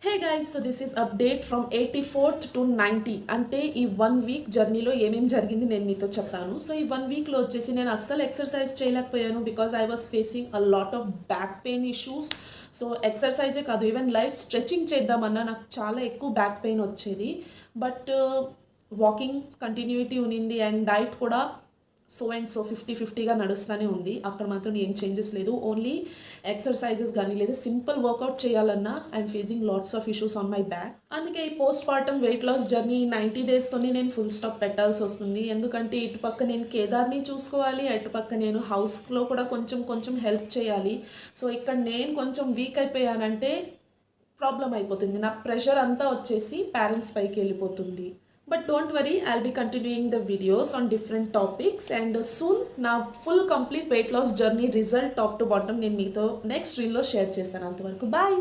Hey guys, so this is update from 84th to 90. అంటే ఈ 1 week జర్నీలో ఏమేమి జరిగింది నేను మీతో చెప్తాను. సో ఈ 1 వీక్లో వచ్చేసి నేను అస్సలు ఎక్సర్సైజ్ చేయలేకపోయాను because I was facing a lot of back pain issues. So ఎక్సర్సైజే కాదు, ఈవెన్ లైట్ స్ట్రెచింగ్ చేద్దామన్నా నాకు చాలా ఎక్కువ బ్యాక్ పెయిన్ వచ్చేది. బట్ వాకింగ్ కంటిన్యూటీ ఉన్నింది అండ్ డైట్ కూడా సో అండ్ సో 50-50గా నడుస్తూనే ఉంది. అక్కడ మాత్రం ఏం చేంజెస్ లేదు. ఓన్లీ ఎక్సర్సైజెస్ కానీ లేదా సింపుల్ వర్కౌట్ చేయాలన్నా I'm facing lots of issues on my back. అందుకే ఈ post partum weight loss journey 90 డేస్తోనే నేను ఫుల్ స్టాప్ పెట్టాల్సి వస్తుంది. ఎందుకంటే ఇటుపక్క నేను కేదార్ని చూసుకోవాలి, అటుపక్క నేను హౌస్లో కూడా కొంచెం కొంచెం హెల్ప్ చేయాలి. సో ఇక్కడ నేను కొంచెం వీక్ అయిపోయానంటే ప్రాబ్లం అయిపోతుంది. నా ప్రెషర్ అంతా వచ్చేసి పేరెంట్స్ పైకి వెళ్ళిపోతుంది. But don't worry, I'll be continuing the videos on different topics and soon నా full complete weight loss journey result top to bottom నేను మీతో నెక్స్ట్ రీల్లో షేర్ చేస్తాను. అంతవరకు బాయ్.